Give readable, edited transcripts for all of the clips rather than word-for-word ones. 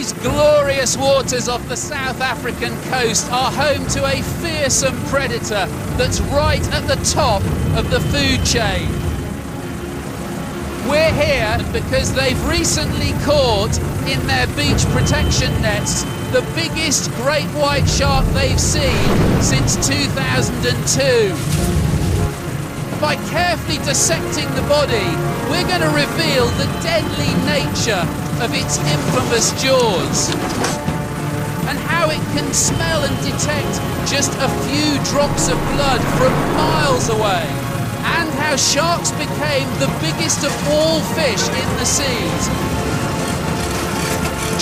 These glorious waters off the South African coast are home to a fearsome predator that's right at the top of the food chain. We're here because they've recently caught in their beach protection nets the biggest great white shark they've seen since 2002. By carefully dissecting the body, we're going to reveal the deadly nature of its infamous jaws and how it can smell and detect just a few drops of blood from miles away, and how sharks became the biggest of all fish in the seas.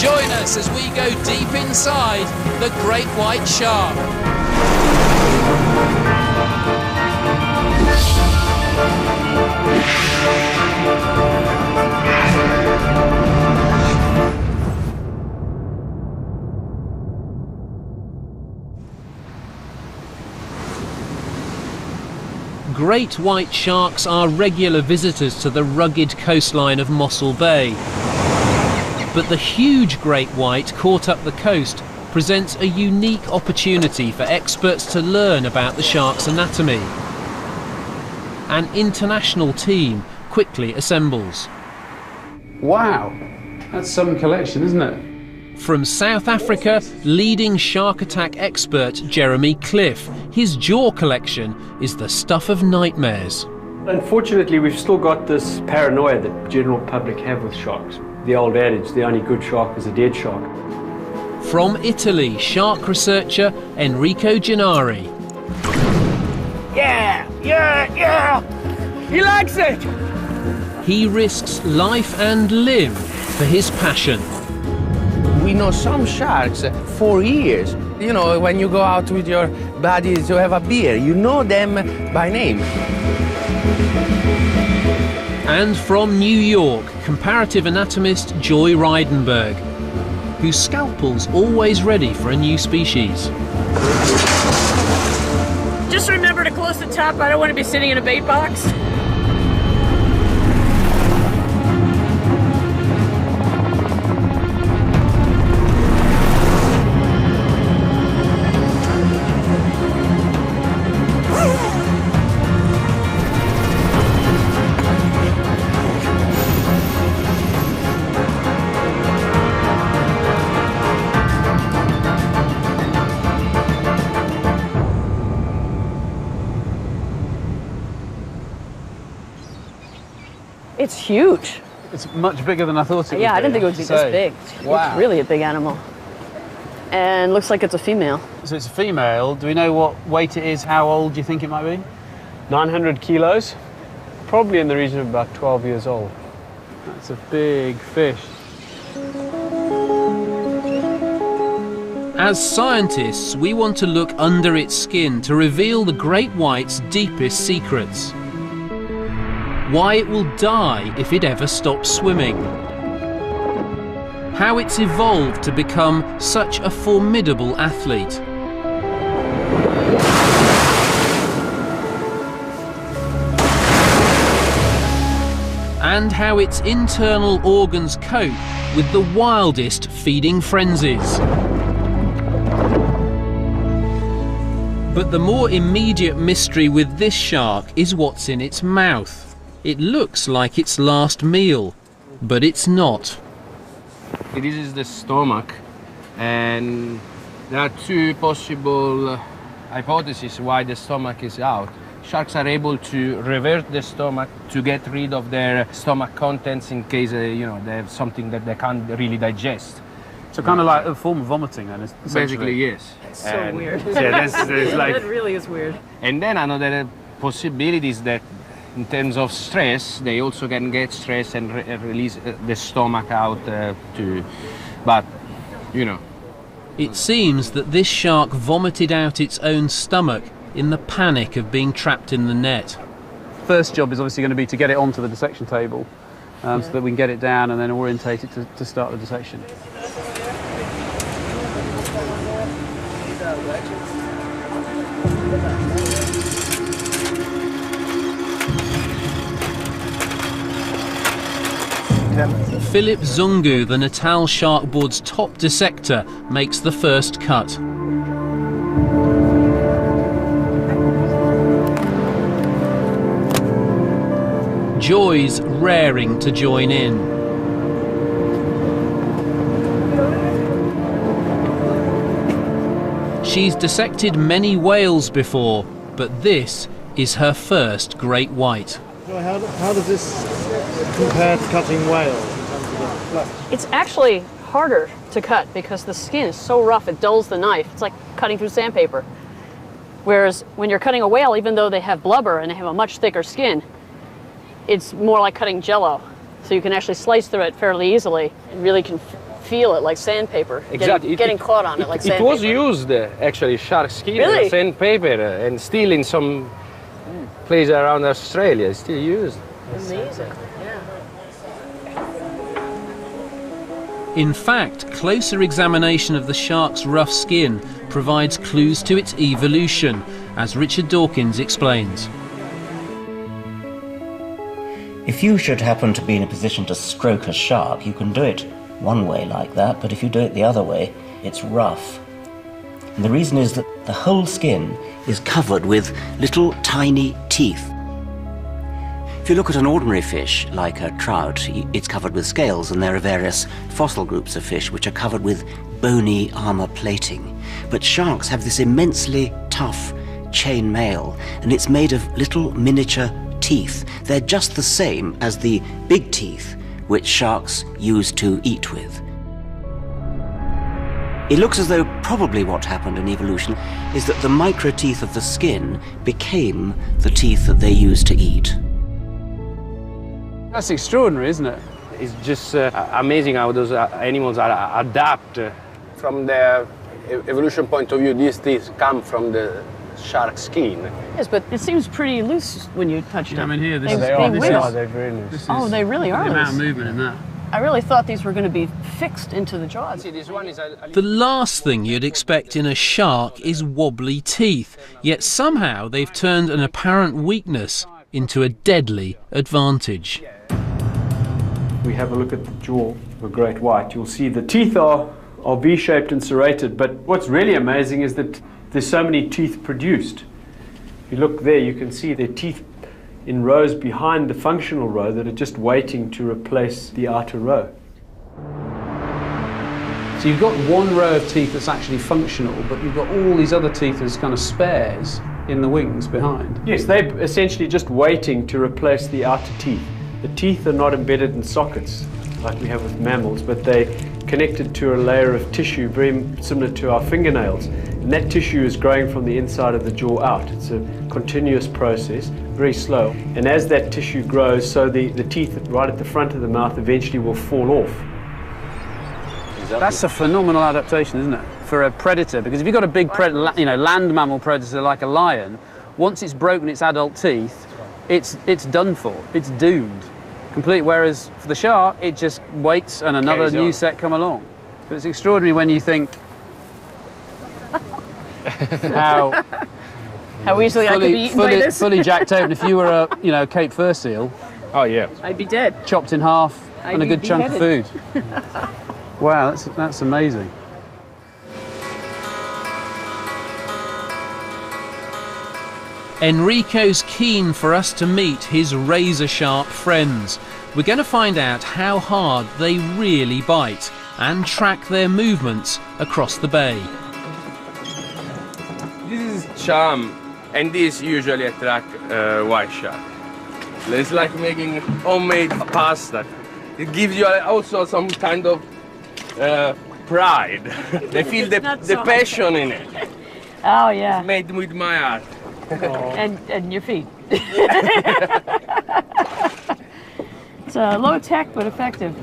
Join us as we go deep inside the great white shark. Great white sharks are regular visitors to the rugged coastline of Mossel Bay. But the huge great white caught up the coast presents a unique opportunity for experts to learn about the shark's anatomy. An international team quickly assembles. Wow, that's some collection, isn't it? From South Africa, leading shark attack expert Jeremy Cliff. His jaw collection is the stuff of nightmares. Unfortunately, we've still got this paranoia that the general public have with sharks. The old adage, the only good shark is a dead shark. From Italy, shark researcher Enrico Gennari. Yeah! He likes it! He risks life and limb for his passion. We know some sharks for years. You know, when you go out with your buddies to have a beer, you know them by name. And from New York, comparative anatomist Joy Reidenberg, whose scalpel's always ready for a new species. Just remember to close the top. I don't want to be sitting in a bait box. It's huge. It's much bigger than I thought it would be. Yeah, I didn't think it would be this big. Wow. It's really a big animal. And looks like it's a female. So it's a female. Do we know what weight it is? How old do you think it might be? 900 kilos, probably in the region of about 12 years old. That's a big fish. As scientists, we want to look under its skin to reveal the great white's deepest secrets. Why it will die if it ever stops swimming. How it's evolved to become such a formidable athlete. And how its internal organs cope with the wildest feeding frenzies. But the more immediate mystery with this shark is what's in its mouth. It looks like its last meal, but it's not. This is the stomach, and there are two possible hypotheses why the stomach is out. Sharks are able to revert the stomach to get rid of their stomach contents in case you know, they have something that they can't really digest. So kind of like a form of vomiting then, basically, yes. It's so weird. Yeah, there's like, that really is weird. And then another possibility is that in terms of stress, they also can get stressed and release the stomach out but, you know. It seems that this shark vomited out its own stomach in the panic of being trapped in the net. First job is obviously going to be to get it onto the dissection table so that we can get it down and then orientate it to start the dissection. Philip Zungu, the Natal Shark Board's top dissector, makes the first cut. Joy's raring to join in. She's dissected many whales before, but this is her first great white. How does this compare to cutting whales in terms of the flesh? It's actually harder to cut because the skin is so rough, it dulls the knife. It's like cutting through sandpaper. Whereas when you're cutting a whale, even though they have blubber and they have a much thicker skin, it's more like cutting Jell-O. So you can actually slice through it fairly easily and really can feel it like sandpaper. Exactly. Getting caught on it like sandpaper. It was used, actually, shark skin Really? and sandpaper, and still in some places around Australia, it's still used. Amazing, yeah. In fact, closer examination of the shark's rough skin provides clues to its evolution, as Richard Dawkins explains. If you should happen to be in a position to stroke a shark, you can do it one way like that, but if you do it the other way, it's rough. And the reason is that the whole skin is covered with little tiny teeth. If you look at an ordinary fish, like a trout, it's covered with scales, and there are various fossil groups of fish which are covered with bony armor plating. But sharks have this immensely tough chain mail, and it's made of little miniature teeth. They're just the same as the big teeth which sharks use to eat with. It looks as though probably what happened in evolution is that the microteeth of the skin became the teeth that they used to eat. That's extraordinary, isn't it? It's just amazing how those animals are adapt. From the evolution point of view, these teeth come from the shark skin. Yes, but it seems pretty loose when you touch them. I mean, here, They They're very loose. Oh, they really are The amount of loose. movement in that. I really thought these were going to be fixed into the jaws. See, this one is The last thing you'd expect in a shark is wobbly teeth, yet somehow they've turned an apparent weakness into a deadly advantage. We have a look at the jaw of a great white. You'll see the teeth are V-shaped and serrated, but what's really amazing is that there's so many teeth produced. If you look there, you can see their teeth in rows behind the functional row that are just waiting to replace the outer row. So you've got one row of teeth that's actually functional, but you've got all these other teeth as kind of spares in the wings behind. Yes, they're essentially just waiting to replace the outer teeth. The teeth are not embedded in sockets like we have with mammals, but they're connected to a layer of tissue very similar to our fingernails. And that tissue is growing from the inside of the jaw out. It's a continuous process, very slow. And as that tissue grows, so the teeth right at the front of the mouth eventually will fall off. Exactly. That's a phenomenal adaptation, isn't it, for a predator? Because if you've got a big land mammal predator like a lion, once it's broken its adult teeth, it's done for. It's doomed. Complete. Whereas for the shark, it just waits and another new set come along. But it's extraordinary when you think how easily I could be eaten by this. fully jacked open. If you were a Cape fur seal, Oh yeah. I'd be dead. chopped in half, and a be good chunk of food. beheaded. Wow, that's amazing. Enrico's keen for us to meet his razor-sharp friends. We're going to find out how hard they really bite and track their movements across the bay. This is charm, and this usually attract white shark. It's like making homemade pasta. It gives you also some kind of pride. They feel the passion in it. Oh, yeah. It's made with my heart. And your feet. It's low tech but effective.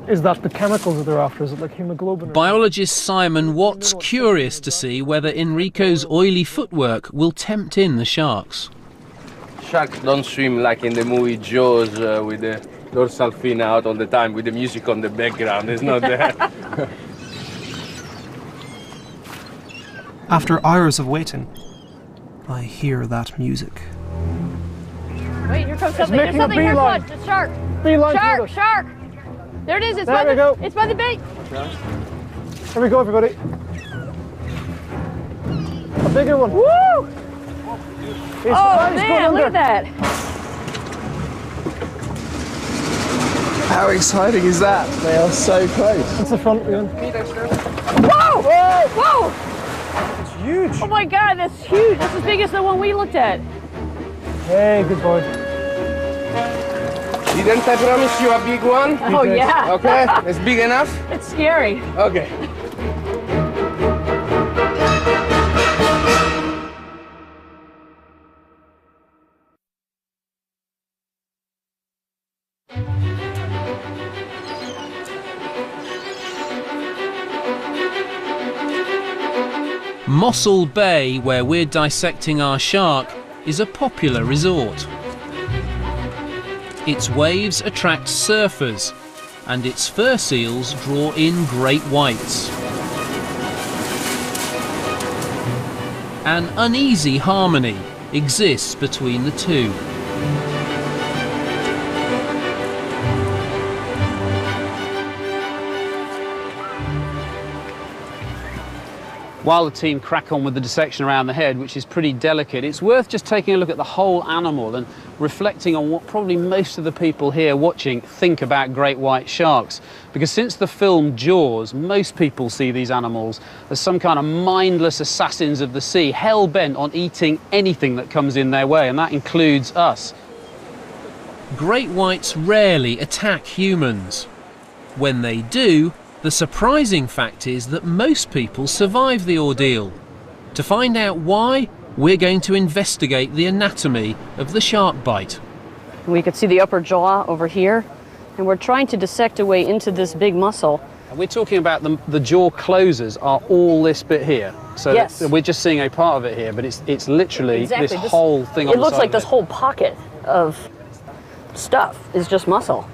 Is that the chemicals that they're after? Is it like hemoglobin? Biologist Simon Watt's curious to see whether Enrico's oily footwork will tempt in the sharks. Sharks don't swim like in the movie Jaws with the dorsal fin out all the time with the music on the background. It's not there. After hours of waiting, I hear that music. Wait, here comes something. There's making a something here, beeline. Clutch. It's shark. Beeline Shark, toward us. shark. There it is. It's There by we the go. It's by the bait. Here we go, everybody. A bigger one. Woo! Oh, Man, look at that. How exciting is that? They are so close. That's the front one. Whoa! Whoa! It's huge. Oh my God, that's huge. That's as big as the one we looked at. Hey, good boy. Didn't I promise you a big one? Oh yeah. Okay, it's big enough? It's scary. Okay. Mossel Bay, where we're dissecting our shark, is a popular resort. Its waves attract surfers, and its fur seals draw in great whites. An uneasy harmony exists between the two. While the team crack on with the dissection around the head, which is pretty delicate, it's worth just taking a look at the whole animal and reflecting on what probably most of the people here watching think about great white sharks. Because since the film Jaws, most people see these animals as some kind of mindless assassins of the sea, hell-bent on eating anything that comes in their way, and that includes us. Great whites rarely attack humans. When they do, the surprising fact is that most people survive the ordeal. To find out why, we're going to investigate the anatomy of the shark bite. We could see the upper jaw over here, and we're trying to dissect a way into this big muscle. And we're talking about the jaw closers are all this bit here. So yes. We're just seeing a part of it here, but it's literally exactly. this whole thing on the side. It looks like of this whole pocket of stuff is just muscle.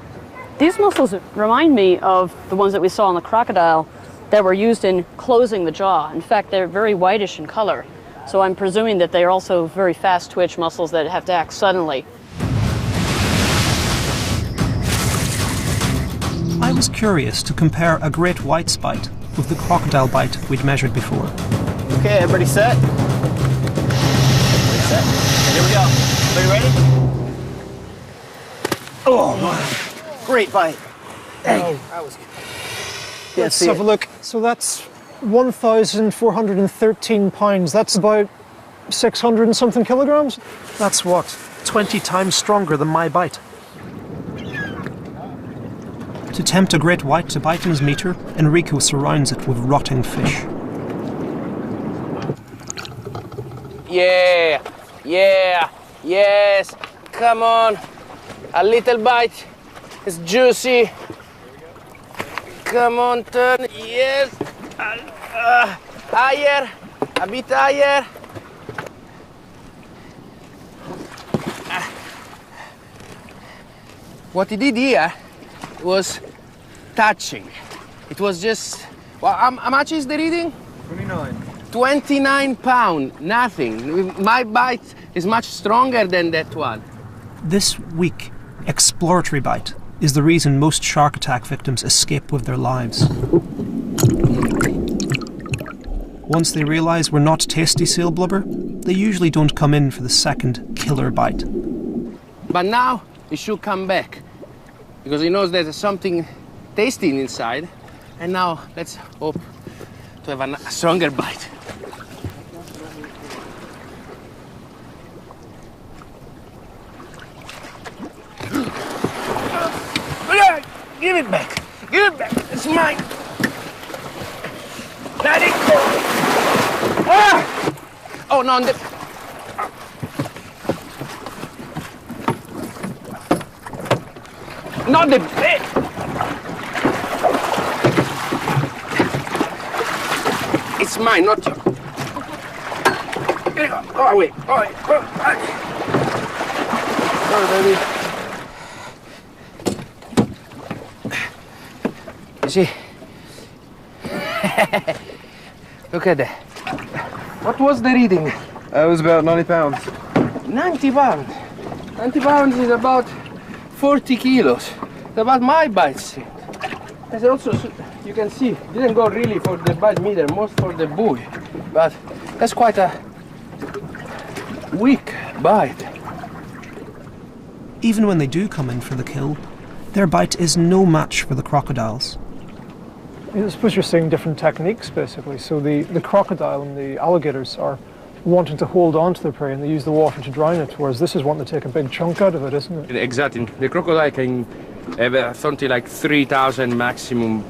These muscles remind me of the ones that we saw on the crocodile that were used in closing the jaw. In fact, they're very whitish in color. So I'm presuming that they're also very fast twitch muscles that have to act suddenly. I was curious to compare a great white's bite with the crocodile bite we'd measured before. Okay, everybody set? Everybody set? Here we go. Everybody ready? Oh, man. Great bite. Dang. That was good. Let's have a look. So that's 1,413 pounds. That's about 600 and something kilograms. That's what? 20 times stronger than my bite. To tempt a great white to bite in his meter, Enrico surrounds it with rotting fish. Yeah, yeah, yes, come on. A little bite. It's juicy. Come on, turn. Yes. Higher. A bit higher. What he did here was touching. It was just. Well, how much is the reading? 29. 29 pounds. Nothing. My bite is much stronger than that one. This weak, exploratory bite is the reason most shark attack victims escape with their lives. Once they realise we're not tasty seal blubber, they usually don't come in for the second killer bite. But now he should come back because he knows there's something tasty inside, and now let's hope to have a stronger bite. Give it back! Give it back! It's mine! Let it go! Ah! Oh, no, not the bit! It's mine, not yours. Here you go. Oh, wait. Oh, wait. Oh, sorry, baby. See? Look at that. What was the reading? It was about 90 pounds. 90 pounds. 20 pounds is about 40 kilos. It's about my bite strength. As also, you can see, didn't go really for the bite meter, most for the buoy. But that's quite a weak bite. Even when they do come in for the kill, their bite is no match for the crocodiles. I suppose you're seeing different techniques, basically. So the crocodile and the alligators are wanting to hold on to their prey and they use the water to drown it, whereas this is wanting to take a big chunk out of it, isn't it? Exactly. The crocodile can have something like 3,000 maximum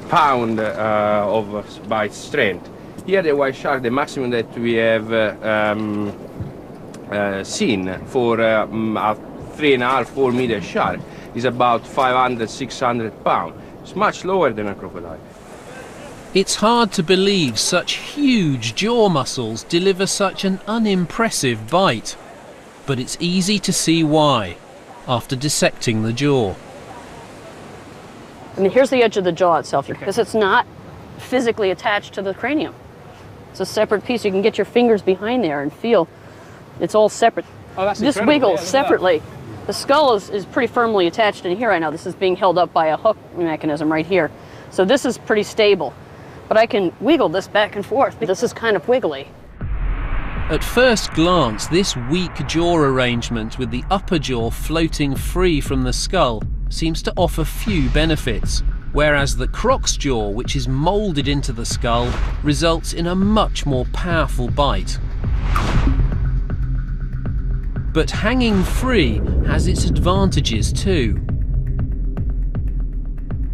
pound of bite strength. Here the white shark, the maximum that we have seen for a 3.5–4 meter shark is about 500–600 pounds. It's much lower than a crocodile. It's hard to believe such huge jaw muscles deliver such an unimpressive bite. But it's easy to see why, after dissecting the jaw. I mean, here's the edge of the jaw itself, because it's not physically attached to the cranium. It's a separate piece. You can get your fingers behind there and feel it's all separate. Oh, that's this incredible. wiggles separately. The skull is pretty firmly attached in here right now. This is being held up by a hook mechanism right here. So this is pretty stable. But I can wiggle this back and forth. This is kind of wiggly. At first glance, this weak jaw arrangement with the upper jaw floating free from the skull seems to offer few benefits, whereas the croc's jaw, which is moulded into the skull, results in a much more powerful bite. But hanging free has its advantages too.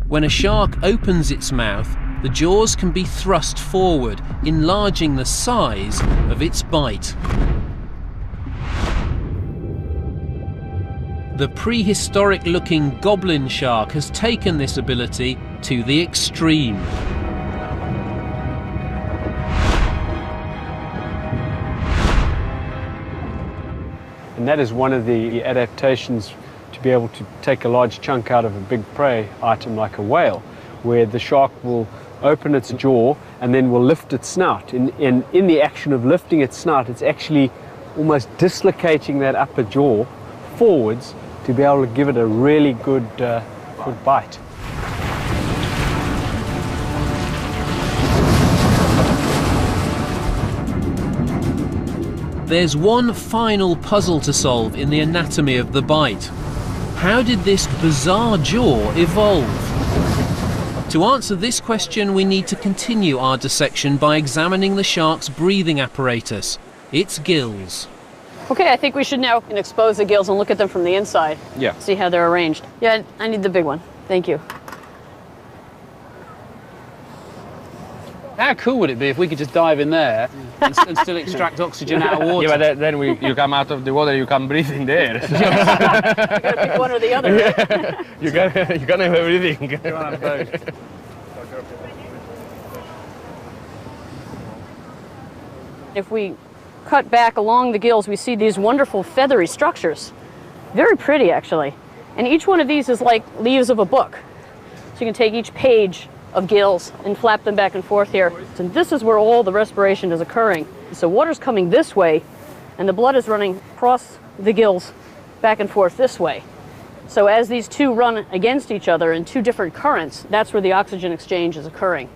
When a shark opens its mouth, the jaws can be thrust forward, enlarging the size of its bite. The prehistoric-looking goblin shark has taken this ability to the extreme. And that is one of the adaptations to be able to take a large chunk out of a big prey item like a whale, where the shark will open its jaw and then will lift its snout. In the action of lifting its snout, it's actually almost dislocating that upper jaw forwards to be able to give it a really good bite. There's one final puzzle to solve in the anatomy of the bite. How did this bizarre jaw evolve? To answer this question, we need to continue our dissection by examining the shark's breathing apparatus, its gills. Okay, I think we should now expose the gills and look at them from the inside. Yeah. See how they're arranged. Yeah, I need the big one. Thank you. How cool would it be if we could just dive in there and still extract oxygen out of water? Yeah, but then you come out of the water, you can breathe in the air. You gotta pick one or the other. Yeah. you can have everything. You want to have both. If we cut back along the gills, we see these wonderful feathery structures. Very pretty, actually. And each one of these is like leaves of a book. So you can take each page of gills and flap them back and forth here. So this is where all the respiration is occurring. So water's coming this way, and the blood is running across the gills back and forth this way. So as these two run against each other in two different currents, that's where the oxygen exchange is occurring.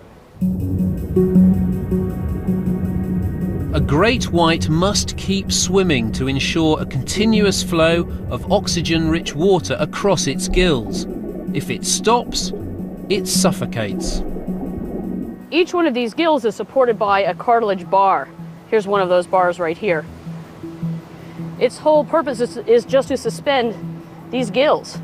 A great white must keep swimming to ensure a continuous flow of oxygen-rich water across its gills. If it stops, it suffocates. Each one of these gills is supported by a cartilage bar. Here's one of those bars right here. Its whole purpose is just to suspend these gills.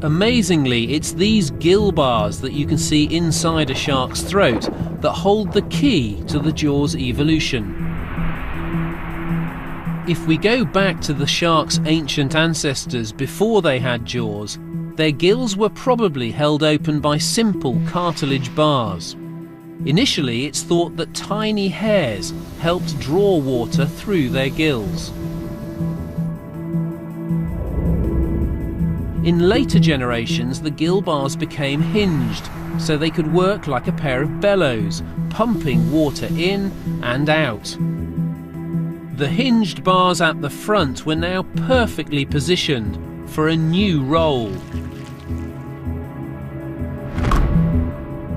Amazingly, it's these gill bars that you can see inside a shark's throat that hold the key to the jaw's evolution. If we go back to the shark's ancient ancestors before they had jaws, their gills were probably held open by simple cartilage bars. Initially, it's thought that tiny hairs helped draw water through their gills. In later generations, the gill bars became hinged, so they could work like a pair of bellows, pumping water in and out. The hinged bars at the front were now perfectly positioned for a new role: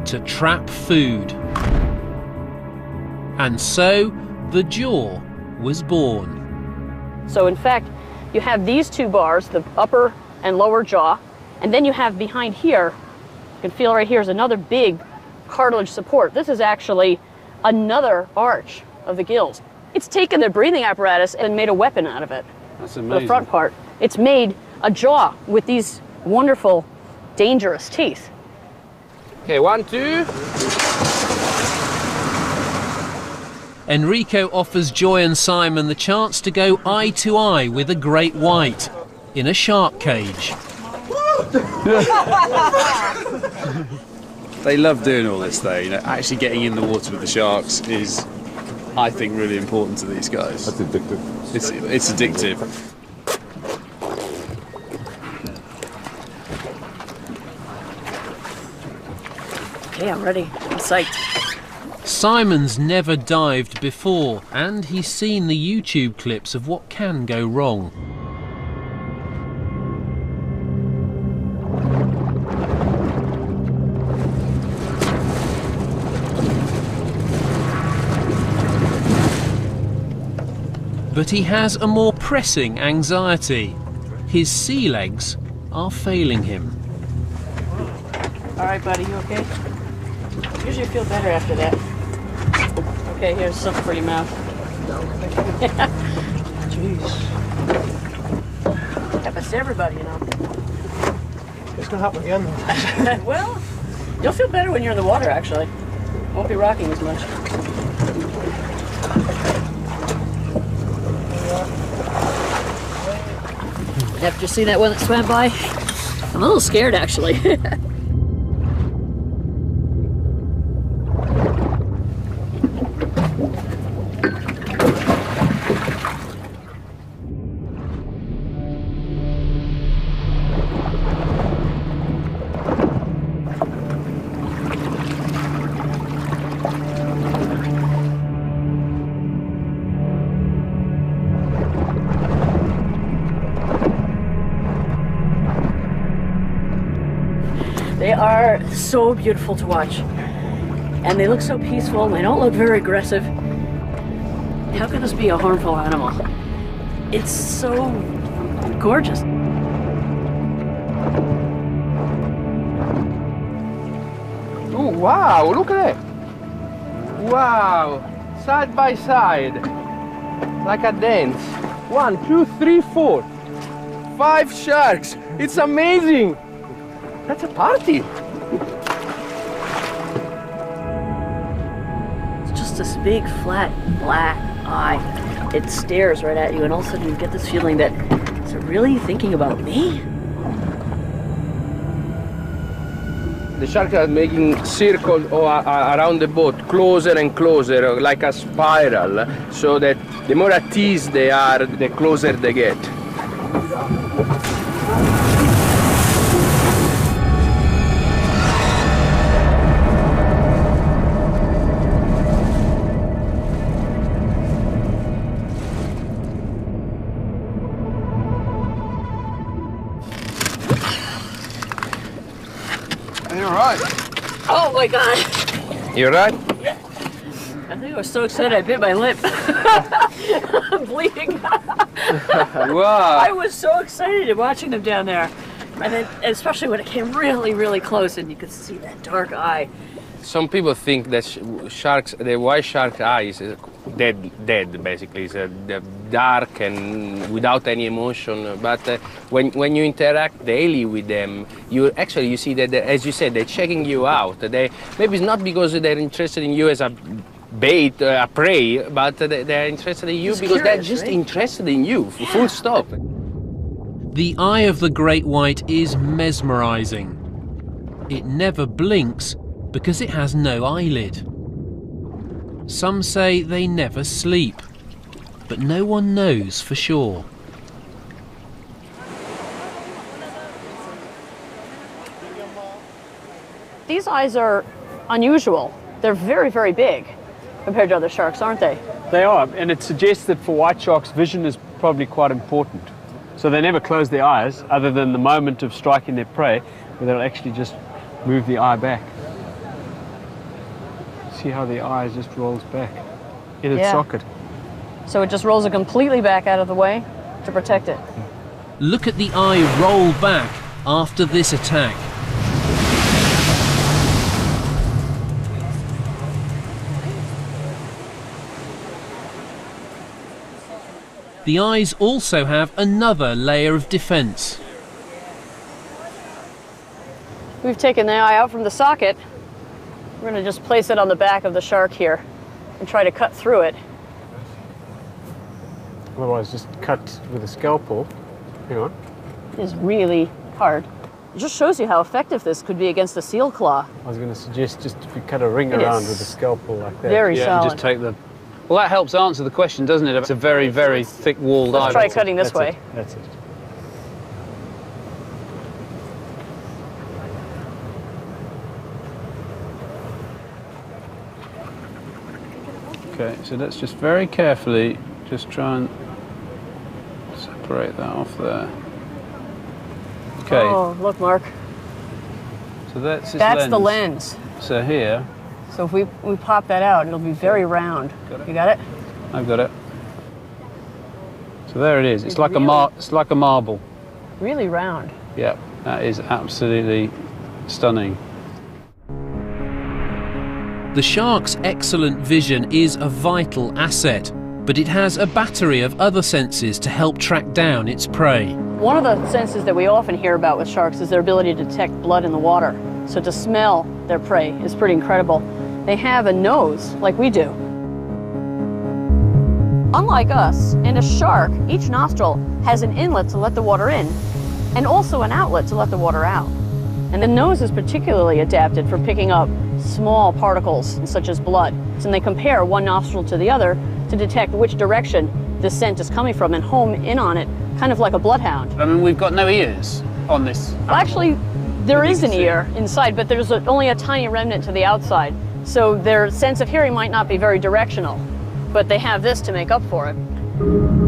to trap food. And so the jaw was born. So in fact, you have these two bars, the upper and lower jaw, and then you have behind here, you can feel right here is another big cartilage support. This is actually another arch of the gills. It's taken their breathing apparatus and made a weapon out of it. That's amazing. The front part. It's made a jaw with these wonderful, dangerous teeth. Okay, 1, 2. Enrico offers Joy and Simon the chance to go eye to eye with a great white in a shark cage. They love doing all this though, you know, actually getting in the water with the sharks is, I think, really important to these guys. That's addictive. It's addictive. Okay, I'm ready. I'm psyched. Simon's never dived before, and he's seen the YouTube clips of what can go wrong. But he has a more pressing anxiety. His sea legs are failing him. All right, buddy, you okay? Usually feel better after that. Okay, here's something for your mouth. Jeez. Happens to everybody, you know. It's gonna happen again. Well, you'll feel better when you're in the water, actually. Won't be rocking as much. After seeing that one that swam by, I'm a little scared, actually. They are so beautiful to watch, and they look so peaceful, and they don't look very aggressive. How can this be a harmful animal? It's so gorgeous. Oh, wow, look at it. Wow, side by side, like a dance. 1, 2, 3, 4. 5 sharks. It's amazing. That's a party. It's just this big, flat, black eye. It stares right at you, and all of a sudden you get this feeling that, is it really thinking about me? The sharks are making circles around the boat, closer and closer, like a spiral, so that the more at ease they are, the closer they get. You're right. Oh my God! You right? I think I was so excited I bit my lip. I'm bleeding. Wow! I was so excited watching them down there. And then, especially when it came really, really close and you could see that dark eye. Some people think that sharks, the white shark eye is dead basically. It's dark and without any emotion. But when you interact daily with them, you see that, as you said, they're checking you out. Maybe it's not because they're interested in you as a bait, a prey, but they're interested in you because they're just interested in you, full stop. The eye of the great white is mesmerizing. It never blinks because it has no eyelid. Some say they never sleep, but no one knows for sure. These eyes are unusual. They're very, very big compared to other sharks, aren't they? They are, and it suggests that for white sharks, vision is probably quite important. So they never close their eyes, other than the moment of striking their prey, where they'll actually just move the eye back. See how the eye just rolls back in its socket. So it just rolls it completely back out of the way to protect it. Look at the eye roll back after this attack. The eyes also have another layer of defense. We've taken the eye out from the socket. We're going to just place it on the back of the shark here and try to cut through it. Otherwise, just cut with a scalpel. Hang on. It's really hard. It just shows you how effective this could be against a seal claw. I was going to suggest just if you cut a ring around with a scalpel like that. Very solid. Just take the... Well, that helps answer the question, doesn't it? It's a very, very thick-walled eye. Let's try cutting this way. That's it. Okay, so let's just very carefully just try and separate that off there. Okay. Oh, look, Mark. So that's its That's lens. the lens. So here. So if we pop that out, it'll be very round. You got it? I've got it. So there it is. It's like it's like a marble. Really round. Yeah, that is absolutely stunning. The shark's excellent vision is a vital asset, but it has a battery of other senses to help track down its prey. One of the senses that we often hear about with sharks is their ability to detect blood in the water. So to smell their prey is pretty incredible. They have a nose like we do. Unlike us and a shark, each nostril has an inlet to let the water in and also an outlet to let the water out. And the nose is particularly adapted for picking up small particles such as blood. And they compare one nostril to the other to detect which direction the scent is coming from and home in on it, kind of like a bloodhound. I mean, we've got no ears on this. Well, actually, there is an ear inside, but there's only a tiny remnant to the outside. So their sense of hearing might not be very directional, but they have this to make up for it.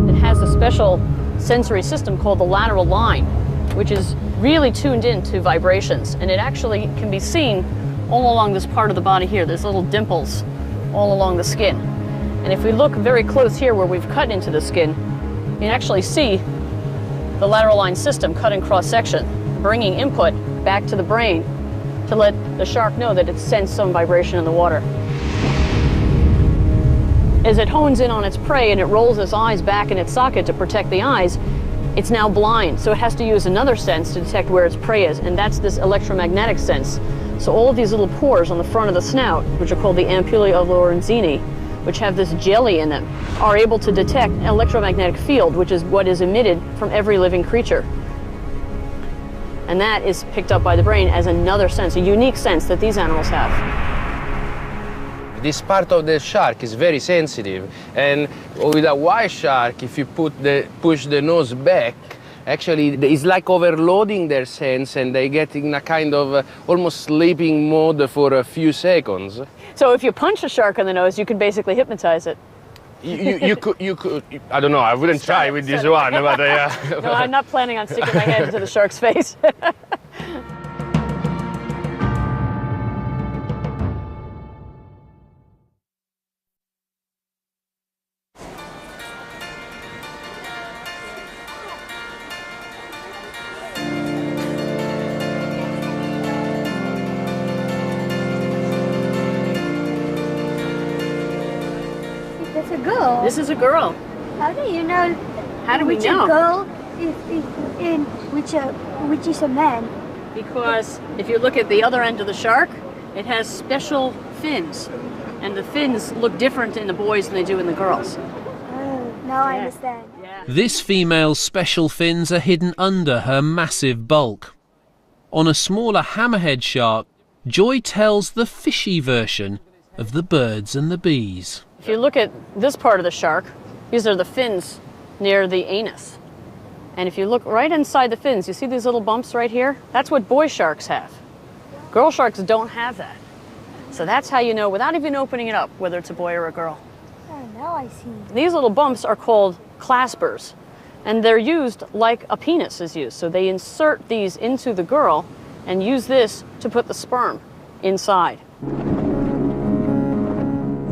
It has a special sensory system called the lateral line, which is really tuned into vibrations, and it actually can be seen all along this part of the body here. There's little dimples all along the skin. And if we look very close here where we've cut into the skin, you can actually see the lateral line system cutting cross-section, bringing input back to the brain to let the shark know that it sensed some vibration in the water. As it hones in on its prey and it rolls its eyes back in its socket to protect the eyes, it's now blind, so it has to use another sense to detect where its prey is, and that's this electromagnetic sense. So all of these little pores on the front of the snout, which are called the ampullae of Lorenzini, which have this jelly in them, are able to detect an electromagnetic field, which is what is emitted from every living creature. And that is picked up by the brain as another sense, a unique sense that these animals have. This part of the shark is very sensitive, and with a white shark, if you push the nose back, actually it's like overloading their sense, and they get in a kind of almost sleeping mode for a few seconds. So if you punch a shark in the nose, you can basically hypnotize it. You could, I don't know, I wouldn't try with this one, but No, I'm not planning on sticking my head into the shark's face. That's a girl. This is a girl. How do you know? How do we which know? a girl in which is a man? Because if you look at the other end of the shark, it has special fins, and the fins look different in the boys than they do in the girls. Oh, now I understand. This female's special fins are hidden under her massive bulk. On a smaller hammerhead shark, Joy tells the fishy version of the birds and the bees. If you look at this part of the shark, these are the fins near the anus. And if you look right inside the fins, you see these little bumps right here? That's what boy sharks have. Girl sharks don't have that. So that's how you know, without even opening it up, whether it's a boy or a girl. Oh, now I see. These little bumps are called claspers, and they're used like a penis is used. So they insert these into the girl and use this to put the sperm inside.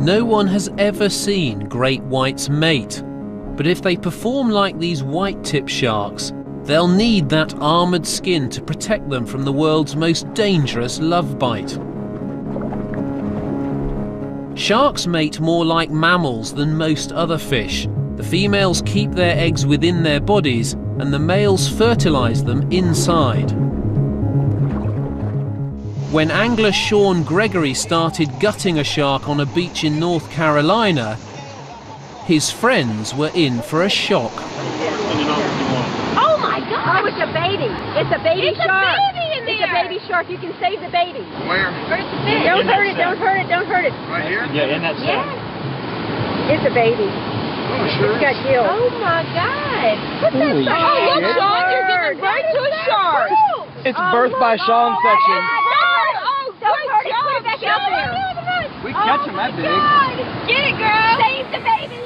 No one has ever seen great whites mate, but if they perform like these white-tip sharks, they'll need that armoured skin to protect them from the world's most dangerous love bite. Sharks mate more like mammals than most other fish. The females keep their eggs within their bodies and the males fertilise them inside. When angler Sean Gregory started gutting a shark on a beach in North Carolina, his friends were in for a shock. Oh my God! Oh, it's a baby. It's a baby shark. It's a baby in there. It's a baby shark. You can save the baby. Where? Where's the fish? Don't hurt it. Don't hurt it. Don't hurt it. Right here? Yeah, in that Yes. It's a baby. Oh, sure. It's got gills. Oh my God! What's that? Oh, look, Sean, you're giving birth to a shark. It's birth by Sean section. Don't hurt it. Put it back out there. We catch them that big. Get it, girl. Save the baby.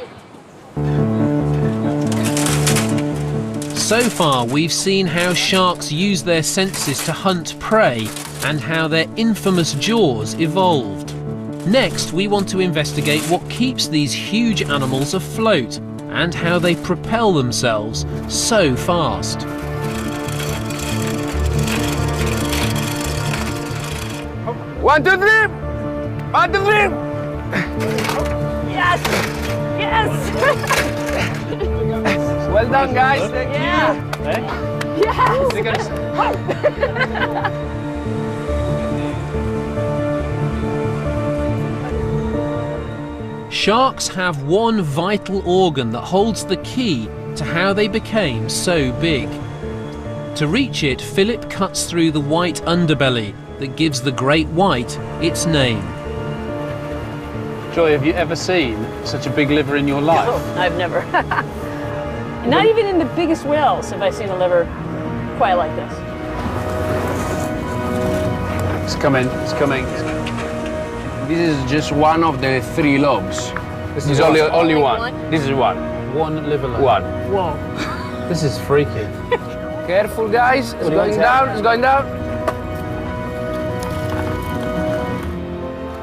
So far, we've seen how sharks use their senses to hunt prey and how their infamous jaws evolved. Next, we want to investigate what keeps these huge animals afloat and how they propel themselves so fast. One, two, three! One, two, three! Yes! Yes! Well done, guys. Thank you. Yes! Sharks have one vital organ that holds the key to how they became so big. To reach it, Philip cuts through the white underbelly that gives the great white its name. Joy, have you ever seen such a big liver in your life? No, I've never. Not even in the biggest whales have I seen a liver quite like this. It's coming, it's coming. This is just one of the 3 lobes. This is only one. This is one. One liver lobe. One. Whoa. This is freaky. Careful, guys. It's do you going want down. It's going down.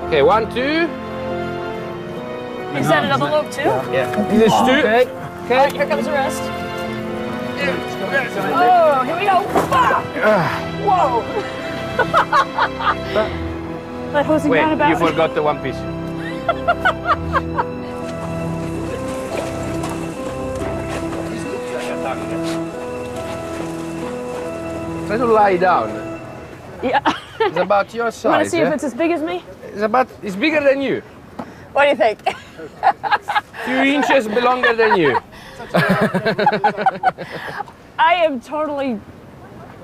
Okay, 1, 2. Is that another lobe too? Yeah. This is 2. Okay. Alright, here comes the rest. Oh, here we go. Whoa! That hosing Wait, down about you forgot the one piece. Try to lie down. Yeah. It's about your size. You want to see if it's as big as me? It's bigger than you. What do you think? Few inches longer than you. I am totally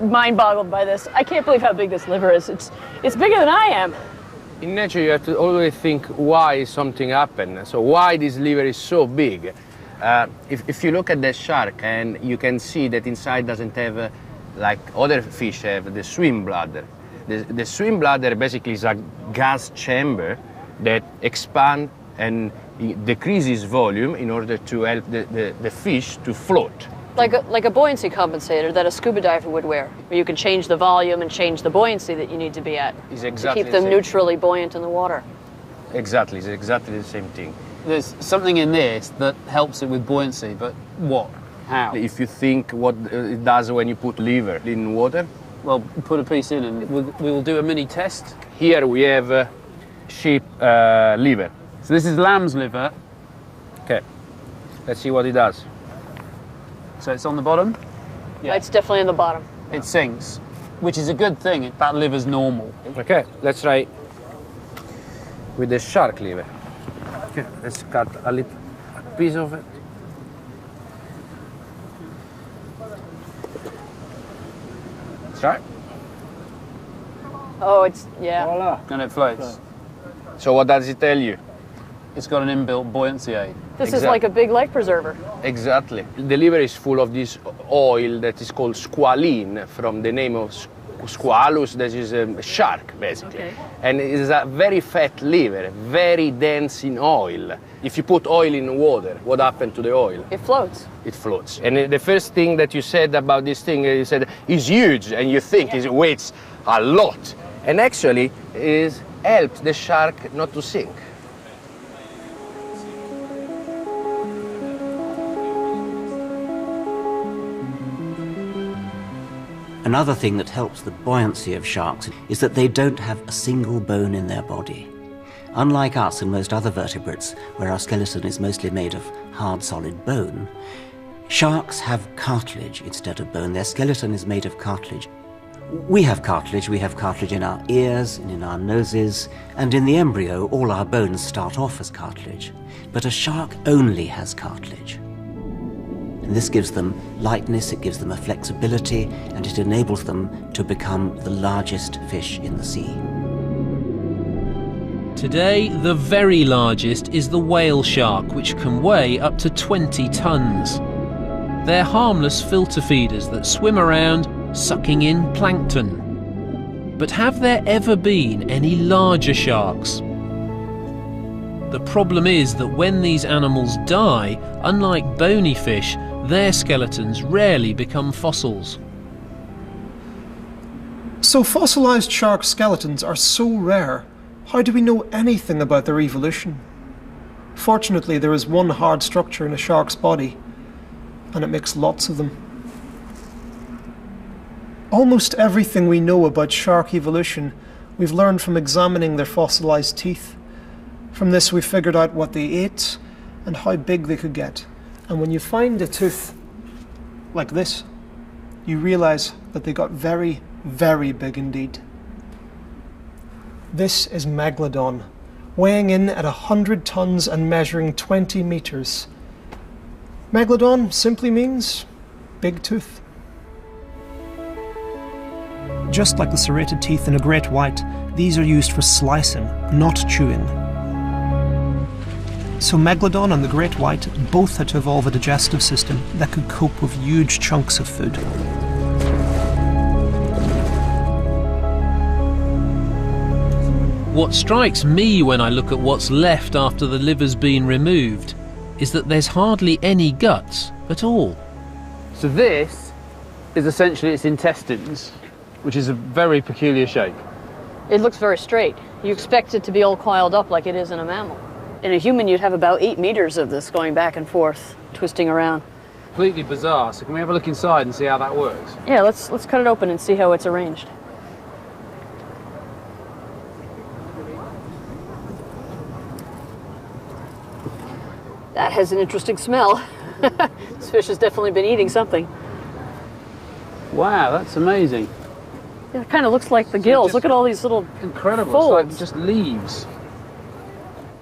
mind-boggled by this. I can't believe how big this liver is. It's bigger than I am. In nature, you have to always think why something happened. So why this liver is so big. If you look at the shark, and you can see that inside doesn't have, like other fish have, the swim bladder. The swim bladder basically is a gas chamber that expands and decreases volume in order to help the fish to float. Like a buoyancy compensator that a scuba diver would wear, where you can change the volume and change the buoyancy that you need to be at Exactly to keep them neutrally buoyant in the water. Exactly, it's exactly the same thing. There's something in this that helps it with buoyancy, but what? How? If you think what it does when you put liver in water. Well, put a piece in and we will do a mini test. Here we have sheep liver. So this is lamb's liver. Okay, let's see what it does. So it's on the bottom? Yeah. It's definitely in the bottom. It sinks, which is a good thing. That liver's normal. Okay, let's try with the shark liver. Okay, let's cut a piece of it. Try. Oh, it's, yeah. Voila. And it floats. So what does it tell you? It's got an inbuilt buoyancy aid. This is like a big life preserver. Exactly. The liver is full of this oil that is called squalene, from the name of squalus, that is a shark, basically. Okay. And it is a very fat liver, very dense in oil. If you put oil in water, what happened to the oil? It floats. It floats. And the first thing that you said about this thing, you said, is huge, and you think it weighs a lot. And actually, it helps the shark not to sink. Another thing that helps the buoyancy of sharks is that they don't have a single bone in their body. Unlike us and most other vertebrates, where our skeleton is mostly made of hard, solid bone, sharks have cartilage instead of bone. Their skeleton is made of cartilage. We have cartilage in our ears and in our noses, and in the embryo all our bones start off as cartilage. But a shark only has cartilage. And this gives them lightness, it gives them a flexibility, and it enables them to become the largest fish in the sea. Today, the very largest is the whale shark, which can weigh up to 20 tons. They're harmless filter feeders that swim around, sucking in plankton. But have there ever been any larger sharks? The problem is that when these animals die, unlike bony fish, their skeletons rarely become fossils. So fossilized shark skeletons are so rare. How do we know anything about their evolution? Fortunately, there is one hard structure in a shark's body, and it makes lots of them. Almost everything we know about shark evolution we've learned from examining their fossilized teeth. From this we figured out what they ate and how big they could get. And when you find a tooth like this, you realize that they got very, very big indeed. This is Megalodon, weighing in at 100 tons and measuring 20 meters. Megalodon simply means big tooth. Just like the serrated teeth in a great white, these are used for slicing, not chewing. So Megalodon and the great white both had to evolve a digestive system that could cope with huge chunks of food. What strikes me when I look at what's left after the liver's been removed is that there's hardly any guts at all. So this is essentially its intestines, which is a very peculiar shape. It looks very straight. You expect it to be all coiled up like it is in a mammal. In a human, you'd have about 8 meters of this going back and forth, twisting around. Completely bizarre. So can we have a look inside and see how that works? Yeah, let's cut it open and see how it's arranged. That has an interesting smell. This fish has definitely been eating something. Wow, that's amazing. Yeah, it kind of looks like the gills. Look at all these little incredible folds. It's like just leaves.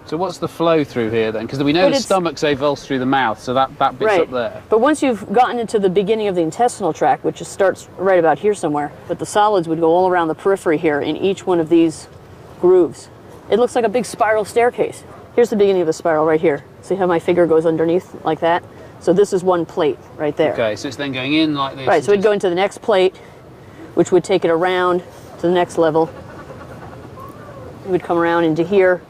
So what's the flow through here then? Because we know the stomach's avulsed through the mouth, so that bit's right up there. But once you've gotten into the beginning of the intestinal tract, which starts right about here somewhere, but the solids would go all around the periphery here in each one of these grooves. It looks like a big spiral staircase. Here's the beginning of the spiral right here. See how my finger goes underneath like that? So this is one plate right there. Okay, so it's then going in like this. Right, so it'd go into the next plate, which would take it around to the next level. It would come around into here,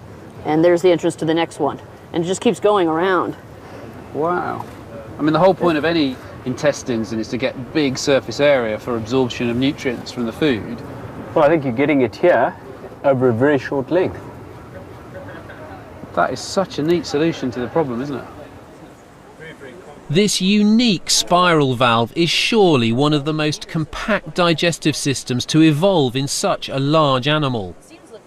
and there's the entrance to the next one. And it just keeps going around. Wow. I mean, the whole point of any intestines is to get big surface area for absorption of nutrients from the food. Well, I think you're getting it here over a very short length. That is such a neat solution to the problem, isn't it? This unique spiral valve is surely one of the most compact digestive systems to evolve in such a large animal.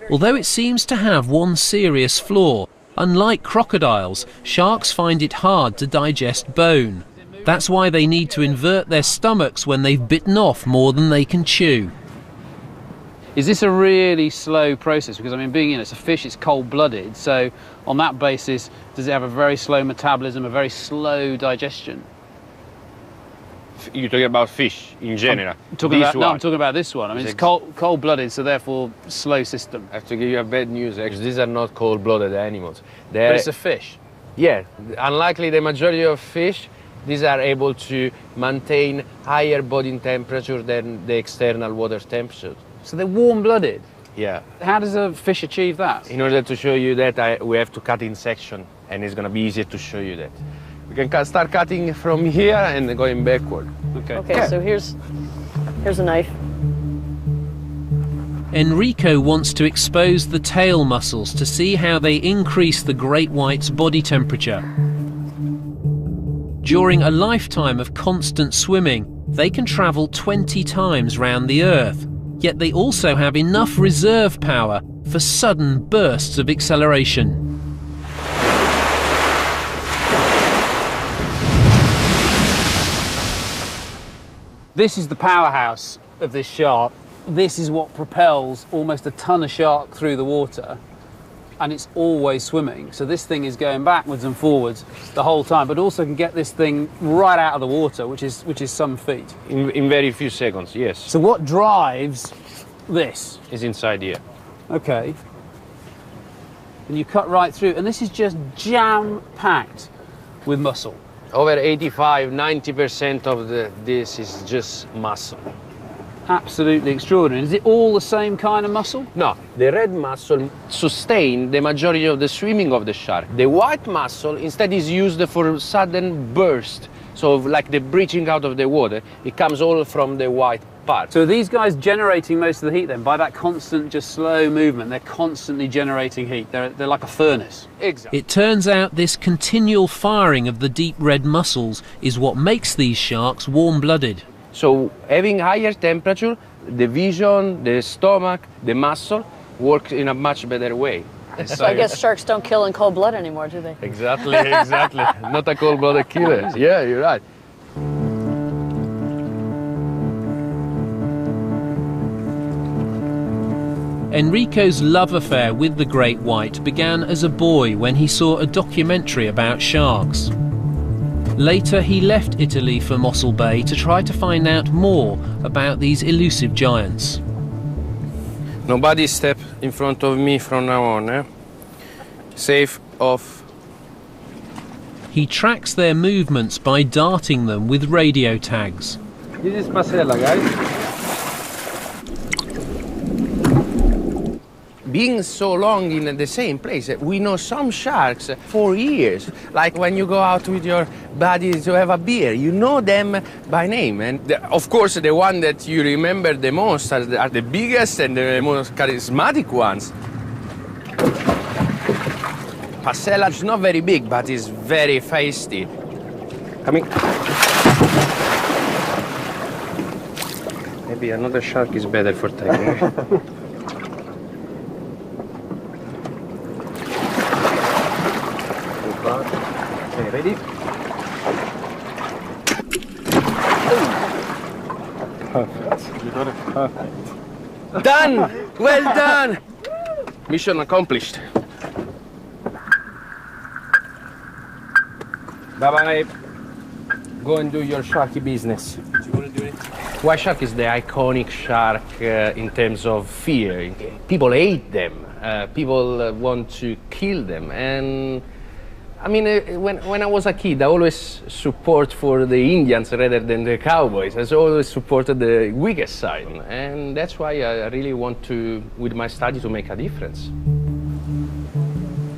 Although it seems to have one serious flaw. Unlike crocodiles, sharks find it hard to digest bone. That's why they need to invert their stomachs when they've bitten off more than they can chew. Is this a really slow process? Because I mean, being it's a fish, it's cold-blooded, so on that basis, does it have a very slow metabolism, a very slow digestion? You're talking about fish in general? I'm talking about this one. I mean, it's cold-blooded, so therefore slow system. I have to give you a bad news, actually. These are not cold-blooded animals. But it's a fish. Yeah, unlikely the majority of fish, These are able to maintain higher body temperature than the external water temperature. So they're warm-blooded? Yeah. How does a fish achieve that? In order to show you that, we have to cut in section, and it's going to be easier to show you that. We can start cutting from here and going backward. Okay. Okay, so here's a knife. Enrico wants to expose the tail muscles to see how they increase the great white's body temperature. During a lifetime of constant swimming, they can travel 20 times round the Earth, yet they also have enough reserve power for sudden bursts of acceleration. This is the powerhouse of this shark. This is what propels almost a ton of shark through the water, and it's always swimming. So this thing is going backwards and forwards the whole time, but also can get this thing right out of the water, which is some feat. In very few seconds, yes. So what drives this? Is inside here. Okay. And you cut right through, and this is just jam-packed with muscle. Over 85–90% of this is just muscle. Absolutely extraordinary. Is it all the same kind of muscle? No, the red muscle sustains the majority of the swimming of the shark. The white muscle instead is used for sudden burst. So like the breaching out of the water, it comes all from the white part. So are these guys generating most of the heat then? By that constant, just slow movement, they're constantly generating heat. They're like a furnace. Exactly. It turns out this continual firing of the deep red muscles is what makes these sharks warm-blooded. So having higher temperature, the vision, the stomach, the muscle work in a much better way. So I guess sharks don't kill in cold blood anymore, do they? Exactly, exactly. Not a cold-blooded killer. Yeah, you're right. Enrico's love affair with the great white began as a boy when he saw a documentary about sharks. Later, he left Italy for Mossel Bay to try to find out more about these elusive giants. Nobody step in front of me from now on, eh? Safe, off. He tracks their movements by darting them with radio tags. This is Pasella, guys. Being so long in the same place, we know some sharks for years. Like when you go out with your buddies to have a beer, you know them by name. And of course, the one that you remember the most are the biggest and the most charismatic ones. Pasella is not very big, but is very feisty. Coming. Maybe another shark is better for taking. Okay, ready? Perfect. You got it perfect. Done! Well done! Mission accomplished. Bye-bye. Go and do your sharky business. Do you want to do it? White shark is the iconic shark in terms of fear. People hate them. People want to kill them. And I mean, when I was a kid, I always support for the Indians rather than the cowboys. I always supported the weakest side. And that's why I really want to, with my study, to make a difference.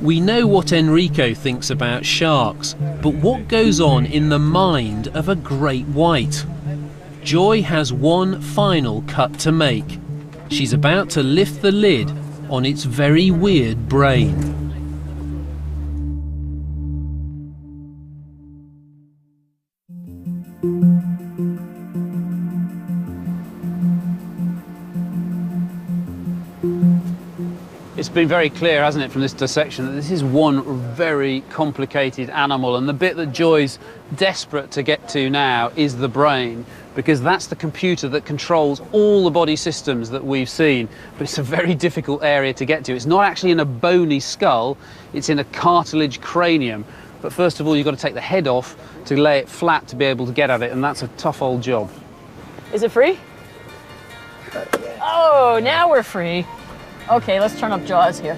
We know what Enrico thinks about sharks, but what goes on in the mind of a great white? Joy has one final cut to make. She's about to lift the lid on its very weird brain. It's been very clear, hasn't it, from this dissection, that this is one very complicated animal, and the bit that Joy's desperate to get to now is the brain, because that's the computer that controls all the body systems that we've seen. But it's a very difficult area to get to. It's not actually in a bony skull, it's in a cartilage cranium. But first of all, you've got to take the head off to lay it flat to be able to get at it, and that's a tough old job. Is it free? Oh, now we're free. Okay, let's turn up Jaws here.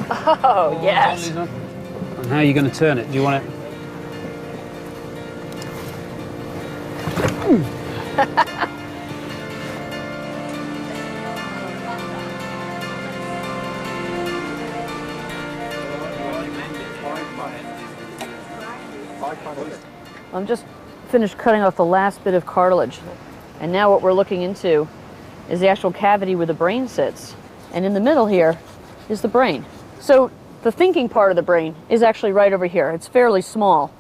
Oh, yes. And how are you going to turn it? Do you want it I'm just finished cutting off the last bit of cartilage, and now what we're looking into is the actual cavity where the brain sits, and in the middle here is the brain. So the thinking part of the brain is actually right over here. It's fairly small.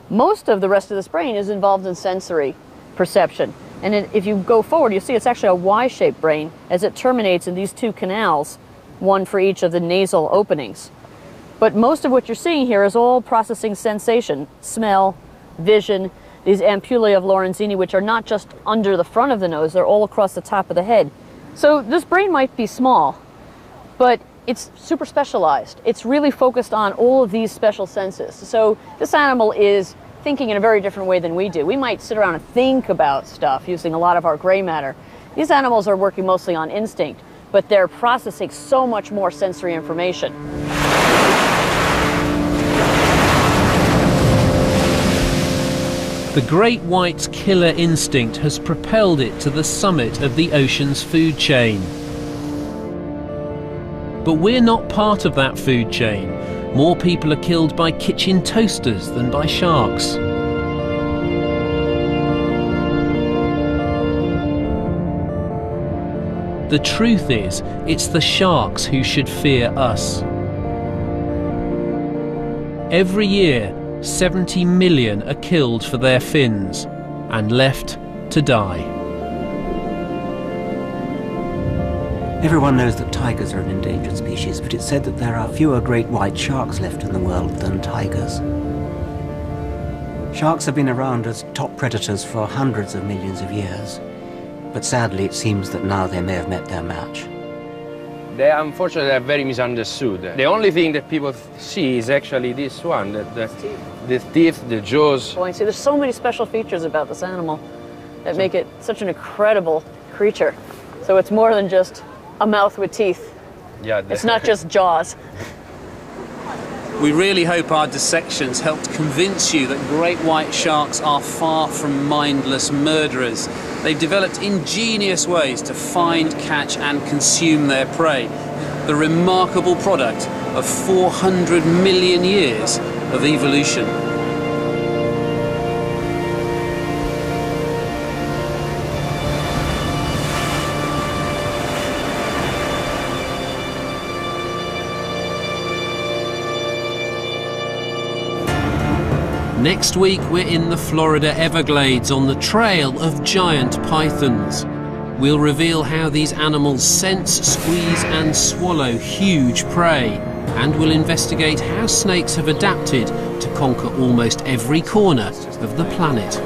Most of the rest of this brain is involved in sensory perception, and if you go forward, you see it's actually a Y-shaped brain as it terminates in these two canals, one for each of the nasal openings. But most of what you're seeing here is all processing sensation, smell, vision, these ampullae of Lorenzini, which are not just under the front of the nose, they're all across the top of the head. So this brain might be small, but it's super specialized. It's really focused on all of these special senses. So this animal is thinking in a very different way than we do. We might sit around and think about stuff using a lot of our gray matter. These animals are working mostly on instinct, but they're processing so much more sensory information. The great white's killer instinct has propelled it to the summit of the ocean's food chain. But we're not part of that food chain. More people are killed by kitchen toasters than by sharks. The truth is, it's the sharks who should fear us. Every year, 70 million are killed for their fins and left to die. Everyone knows that tigers are an endangered species, but it's said that there are fewer great white sharks left in the world than tigers. Sharks have been around as top predators for hundreds of millions of years, but sadly it seems that now they may have met their match. They unfortunately are very misunderstood. The only thing that people see is actually this one, the teeth, the jaws. Boy, see, there's so many special features about this animal that make it such an incredible creature. So it's more than just a mouth with teeth. Yeah, it's not just jaws. We really hope our dissections helped convince you that great white sharks are far from mindless murderers. They've developed ingenious ways to find, catch and consume their prey. The remarkable product of 400 million years of evolution. Next week we're in the Florida Everglades on the trail of giant pythons. We'll reveal how these animals sense, squeeze and swallow huge prey, and we'll investigate how snakes have adapted to conquer almost every corner of the planet.